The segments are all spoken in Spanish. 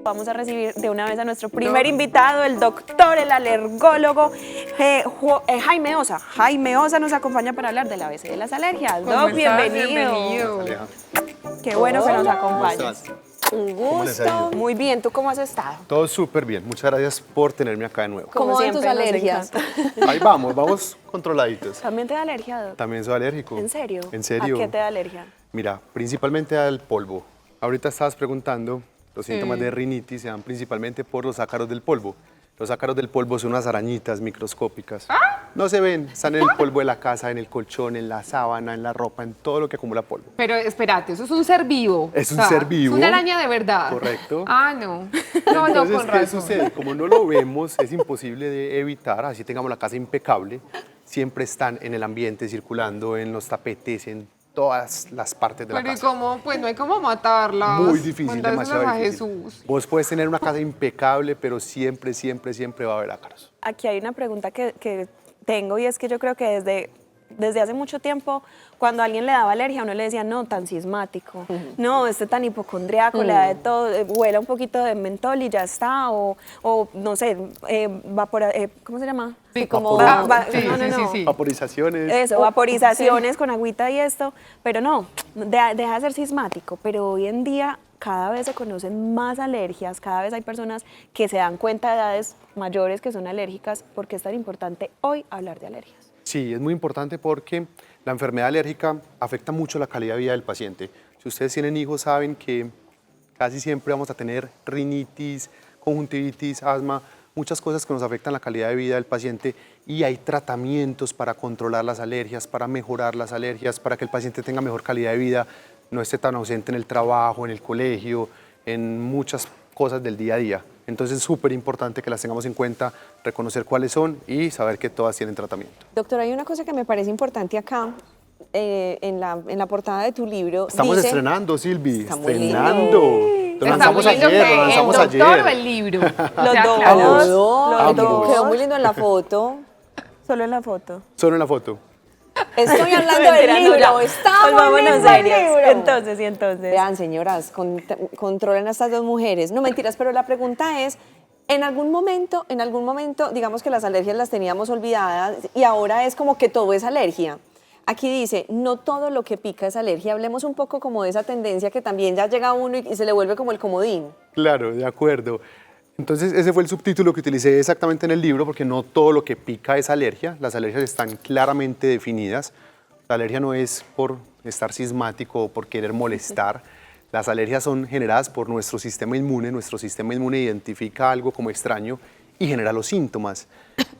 vamos a recibir de una vez a nuestro primer invitado, el doctor, el alergólogo Jaime Osa. Jaime Osa nos acompaña para hablar del ABC de las alergias. Doc, bienvenido. Qué bueno que nos acompañes. Un gusto. Muy bien, ¿tú cómo has estado? Todo súper bien. Muchas gracias por tenerme acá de nuevo. ¿Cómo van tus alergias? Ahí vamos controladitos. ¿También te da alergia, Doc? También soy alérgico. ¿En serio? ¿En serio? ¿A qué te da alergia? Mira, principalmente al polvo. Ahorita estabas preguntando, los síntomas de rinitis se dan principalmente por los ácaros del polvo. Los ácaros del polvo son unas arañitas microscópicas. No se ven, están en el polvo de la casa, en el colchón, en la sábana, en la ropa, en todo lo que acumula polvo. Pero espérate, eso es un ser vivo. Es un ser vivo. Es una araña de verdad. Correcto. Ah, no. Entonces, con ¿qué razón. sucede? Como no lo vemos, es imposible de evitar, así tengamos la casa impecable, siempre están en el ambiente, circulando, en los tapetes, en todas las partes de la Pero ¿y casa. cómo? Pues no hay cómo matarlas. Muy difícil, Mandárselas demasiado a difícil. Jesús. Vos puedes tener una casa impecable, pero siempre va a haber ácaros. Aquí hay una pregunta que tengo y es que yo creo que desde hace mucho tiempo, cuando a alguien le daba alergia, a uno le decía, no, tan sismático, no, tan hipocondriaco, le da de todo, huela un poquito de mentol y ya está, o no sé, ¿cómo se llama? Sí, como sí. Vaporizaciones. Eso, vaporizaciones con agüita y esto, pero no, deja de ser sismático, pero hoy en día cada vez se conocen más alergias, cada vez hay personas que se dan cuenta de edades mayores que son alérgicas. ¿Por qué es tan importante hoy hablar de alergias? Sí, es muy importante porque la enfermedad alérgica afecta mucho la calidad de vida del paciente. Si ustedes tienen hijos, saben que casi siempre vamos a tener rinitis, conjuntivitis, asma, muchas cosas que nos afectan la calidad de vida del paciente, y hay tratamientos para controlar las alergias, para mejorar las alergias, para que el paciente tenga mejor calidad de vida, no esté tan ausente en el trabajo, en el colegio, en muchas cosas del día a día. Entonces es súper importante que las tengamos en cuenta, reconocer cuáles son y saber que todas tienen tratamiento. Doctor, hay una cosa que me parece importante acá, en la portada de tu libro. Estamos dice, estrenando, Silvi, Está muy estrenando. Lo lanzamos Está muy lindo ayer, que lo lanzamos ¿el doctor ayer. o el libro? Los dos. Ambos. Los dos. Quedó muy lindo en la foto. Solo en la foto. Solo en la foto. Estoy hablando del Mentira, no, libro, ya. estamos Volvámonos lindo el serios. libro. Entonces. Vean, señoras, controlen a estas dos mujeres. No, mentiras, pero la pregunta es, en algún momento, digamos que las alergias las teníamos olvidadas y ahora es como que todo es alergia. Aquí dice, no todo lo que pica es alergia. Hablemos un poco como de esa tendencia que también ya llega uno y se le vuelve como el comodín. Claro, de acuerdo. Entonces ese fue el subtítulo que utilicé exactamente en el libro, porque no todo lo que pica es alergia. Las alergias están claramente definidas. La alergia no es por estar sismático o por querer molestar. Las alergias son generadas por nuestro sistema inmune. Nuestro sistema inmune identifica algo como extraño y genera los síntomas.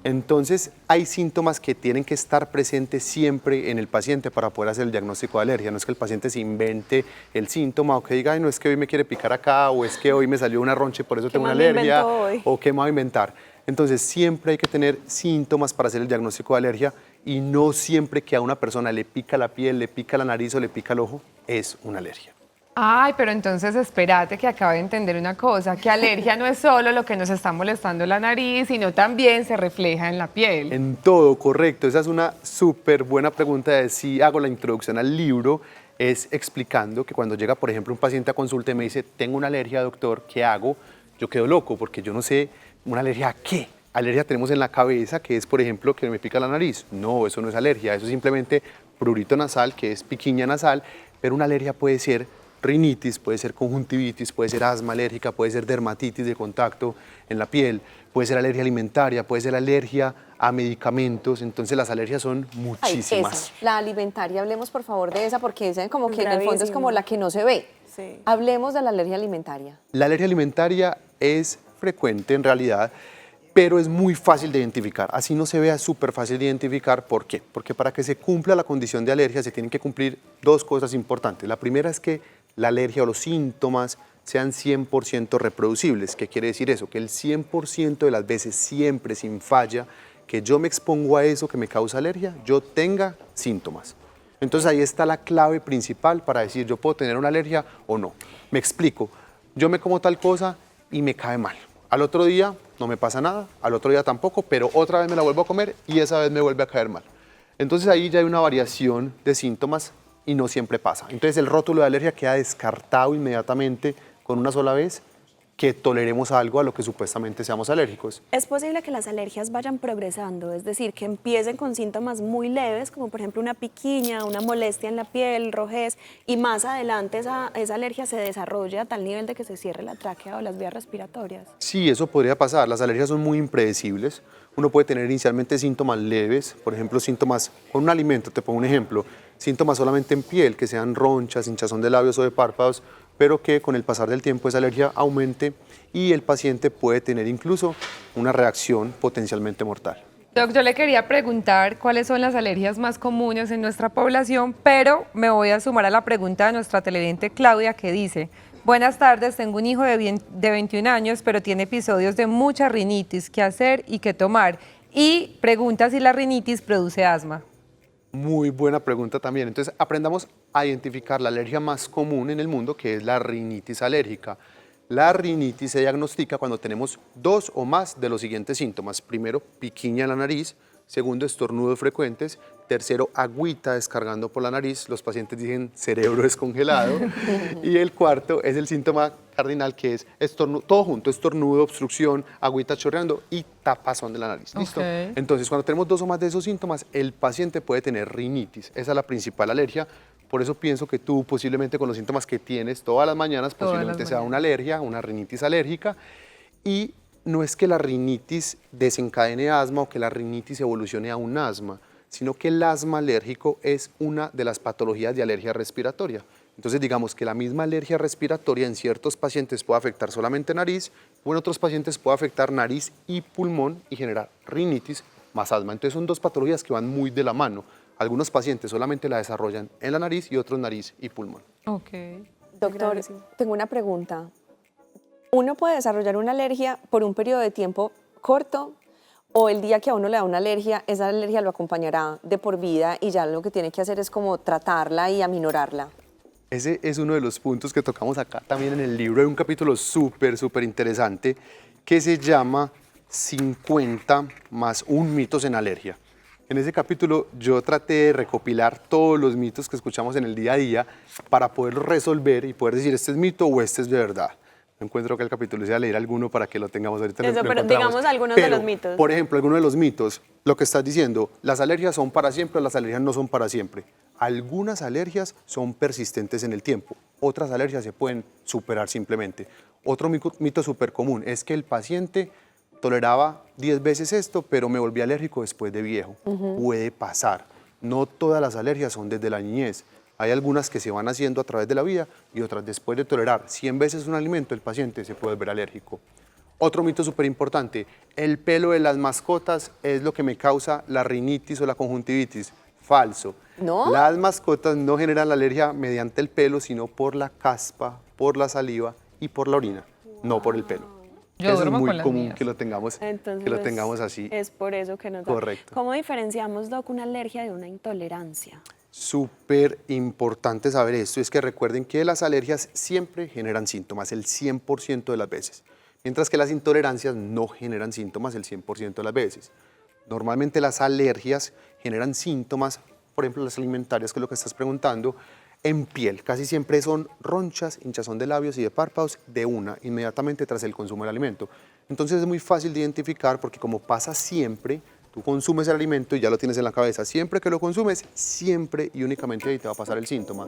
Entonces, hay síntomas que tienen que estar presentes siempre en el paciente para poder hacer el diagnóstico de alergia. No es que el paciente se invente el síntoma o que diga, ay, no es que hoy me quiere picar acá, o es que hoy me salió una roncha y por eso tengo una alergia, o qué me va a inventar. Entonces, siempre hay que tener síntomas para hacer el diagnóstico de alergia, y no siempre que a una persona le pica la piel, le pica la nariz o le pica el ojo, es una alergia. Ay, pero entonces espérate que acabo de entender una cosa, que alergia no es solo lo que nos está molestando la nariz, sino también se refleja en la piel. En todo, correcto. Esa es una súper buena pregunta. De si hago la introducción al libro, es explicando que cuando llega, por ejemplo, un paciente a consulta y me dice, tengo una alergia, doctor, ¿qué hago? Yo quedo loco porque yo no sé, ¿una alergia a qué? Alergia tenemos en la cabeza, que es, por ejemplo, que me pica la nariz. No, eso no es alergia, eso es simplemente prurito nasal, que es piquiña nasal, pero una alergia puede ser rinitis, puede ser conjuntivitis, puede ser asma alérgica, puede ser dermatitis de contacto en la piel, puede ser alergia alimentaria, puede ser alergia a medicamentos. Entonces las alergias son muchísimas. La alimentaria, hablemos por favor de esa, porque esa como que en el fondo es como la que no se ve. Sí. Hablemos de la alergia alimentaria. La alergia alimentaria es frecuente en realidad, pero es muy fácil de identificar. Así no se vea, súper fácil de identificar. ¿Por qué? Porque para que se cumpla la condición de alergia se tienen que cumplir dos cosas importantes. La primera es que la alergia o los síntomas sean 100% reproducibles. ¿Qué quiere decir eso? Que el 100% de las veces, siempre, sin falla, que yo me expongo a eso que me causa alergia, yo tenga síntomas. Entonces ahí está la clave principal para decir, yo puedo tener una alergia o no. Me explico. Yo me como tal cosa y me cae mal. Al otro día no me pasa nada, al otro día tampoco, pero otra vez me la vuelvo a comer y esa vez me vuelve a caer mal. Entonces ahí ya hay una variación de síntomas y no siempre pasa. Entonces el rótulo de alergia queda descartado inmediatamente con una sola vez que toleremos algo a lo que supuestamente seamos alérgicos. Es posible que las alergias vayan progresando, es decir, que empiecen con síntomas muy leves, como por ejemplo una piquiña, una molestia en la piel, rojez, y más adelante esa alergia se desarrolle a tal nivel de que se cierre la tráquea o las vías respiratorias. Sí, eso podría pasar. Las alergias son muy impredecibles. Uno puede tener inicialmente síntomas leves, por ejemplo, síntomas con un alimento, te pongo un ejemplo, síntomas solamente en piel, que sean ronchas, hinchazón de labios o de párpados, pero que con el pasar del tiempo esa alergia aumente y el paciente puede tener incluso una reacción potencialmente mortal. Doc, yo le quería preguntar cuáles son las alergias más comunes en nuestra población, pero me voy a sumar a la pregunta de nuestra televidente Claudia, que dice: buenas tardes, tengo un hijo de 21 años, pero tiene episodios de mucha rinitis. ¿Qué hacer y qué tomar? Y pregunta si la rinitis produce asma. Muy buena pregunta también. Entonces, aprendamos a identificar la alergia más común en el mundo, que es la rinitis alérgica. La rinitis se diagnostica cuando tenemos 2 o más de los siguientes síntomas. Primero, piquiña en la nariz. Segundo, estornudos frecuentes. Tercero, agüita descargando por la nariz. Los pacientes dicen cerebro descongelado. Y el cuarto es el síntoma cardinal, que es todo junto: estornudo, obstrucción, agüita chorreando y tapazón de la nariz. ¿Listo? Okay. Entonces, cuando tenemos 2 o más de esos síntomas, el paciente puede tener rinitis. Esa es la principal alergia. Por eso pienso que tú, posiblemente con los síntomas que tienes todas las mañanas, posiblemente sea una alergia, una rinitis alérgica. Y no es que la rinitis desencadene asma o que la rinitis evolucione a un asma, sino que el asma alérgico es una de las patologías de alergia respiratoria. Entonces, digamos que la misma alergia respiratoria en ciertos pacientes puede afectar solamente nariz, o en otros pacientes puede afectar nariz y pulmón y generar rinitis más asma. Entonces, son 2 patologías que van muy de la mano. Algunos pacientes solamente la desarrollan en la nariz y otros nariz y pulmón. Ok. Doctor, tengo una pregunta. ¿Uno puede desarrollar una alergia por un periodo de tiempo corto, o el día que a uno le da una alergia, esa alergia lo acompañará de por vida y ya lo que tiene que hacer es como tratarla y aminorarla? Ese es uno de los puntos que tocamos acá también en el libro. Hay un capítulo súper interesante que se llama 50 más 1 mitos en alergia. En ese capítulo yo traté de recopilar todos los mitos que escuchamos en el día a día para poderlos resolver y poder decir este es mito o este es de verdad. No encuentro que el capítulo sea leer alguno para que lo tengamos ahorita. Eso, lo pero encontramos. digamos algunos de los mitos. Por ejemplo, algunos de los mitos, lo que estás diciendo, las alergias son para siempre, las alergias no son para siempre. Algunas alergias son persistentes en el tiempo, otras alergias se pueden superar simplemente. Otro mito súper común es que el paciente toleraba 10 veces esto, pero me volví alérgico después de viejo. Puede pasar. No todas las alergias son desde la niñez. Hay algunas que se van haciendo a través de la vida y otras después de tolerar 100 veces un alimento, el paciente se puede volver alérgico. Otro mito súper importante: el pelo de las mascotas es lo que me causa la rinitis o la conjuntivitis. Falso. ¿No? Las mascotas no generan la alergia mediante el pelo, sino por la caspa, por la saliva y por la orina, no por el pelo. Yo Eso es duermo muy con las común mías. que lo tengamos, así. Es por eso que nos da. Correcto. ¿Cómo diferenciamos, Doc, una alergia de una intolerancia? Súper importante saber esto, es que recuerden que las alergias siempre generan síntomas el 100% de las veces, mientras que las intolerancias no generan síntomas el 100% de las veces. Normalmente las alergias generan síntomas, por ejemplo las alimentarias, que es lo que estás preguntando, en piel. Casi siempre son ronchas, hinchazón de labios y de párpados inmediatamente tras el consumo del alimento. Entonces es muy fácil de identificar porque como pasa siempre, tú consumes el alimento y ya lo tienes en la cabeza. Siempre que lo consumes, siempre y únicamente ahí te va a pasar el síntoma.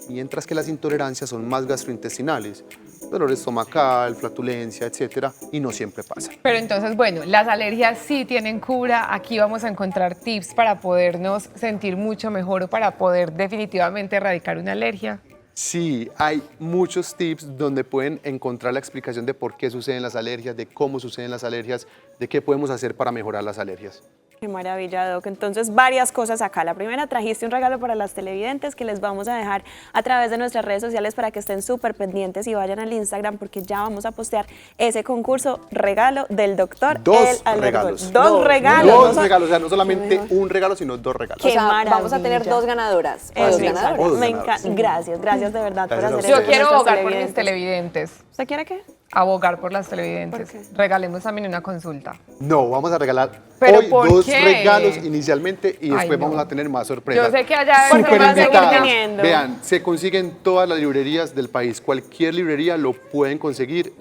Mientras que las intolerancias son más gastrointestinales, dolor estomacal, flatulencia, etcétera, y no siempre pasa. Pero entonces, bueno, las alergias sí tienen cura. Aquí vamos a encontrar tips para podernos sentir mucho mejor o para poder definitivamente erradicar una alergia. Sí, hay muchos tips donde pueden encontrar la explicación de por qué suceden las alergias, de cómo suceden las alergias, de qué podemos hacer para mejorar las alergias. Qué maravilla, Doc. Entonces, varias cosas acá. La primera, trajiste un regalo para las televidentes que les vamos a dejar a través de nuestras redes sociales para que estén súper pendientes y vayan al Instagram porque ya vamos a postear ese concurso regalo del doctor. Dos regalos. Dos regalos. Dos regalos, o sea, no solamente un regalo, sino 2 regalos. Qué O sea, maravilla. vamos a tener 2 ganadoras. O Eso, 2 exacto. ganadores. Dos Me ganadores. encanta. Gracias de verdad por Gracias a hacer ustedes. esto Yo quiero nuestras abogar por mis televidentes. ¿Usted quiere qué? Abogar por las televidentes. ¿Por qué? Regalemos también una consulta. No, vamos a regalar ¿Pero hoy por 2 qué? regalos inicialmente y después no. vamos a tener más sorpresas. Yo sé que allá Porque Súper va a seguir invitadas. teniendo. Vean, se consiguen todas las librerías del país. Cualquier librería lo pueden conseguir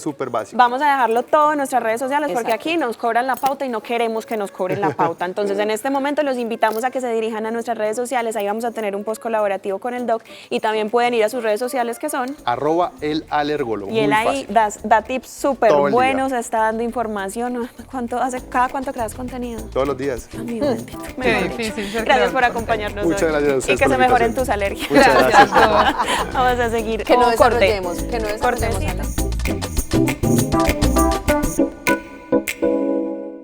súper básico. Vamos a dejarlo todo en nuestras redes sociales porque Exacto. aquí nos cobran la pauta y no queremos que nos cobren la pauta. Entonces, en este momento los invitamos a que se dirijan a nuestras redes sociales. Ahí vamos a tener un post colaborativo con el doc y también pueden ir a sus redes sociales que son... @elalergólogo. Y él muy ahí fácil. da tips súper Todo el día. buenos, está dando información. ¿Cada cuánto creas contenido? Todos los días. Amigo bendito, Qué mejor difícil dicho. ser Gracias creador por de acompañarnos Muchas hoy. gracias a Y ustedes que por se la mejoren invitación. tus alergias. Muchas Gracias, gracias. Doc. Vamos a seguir. Que no Oh, corte. desarrollemos, que no desarrollemos Cortecito. alas.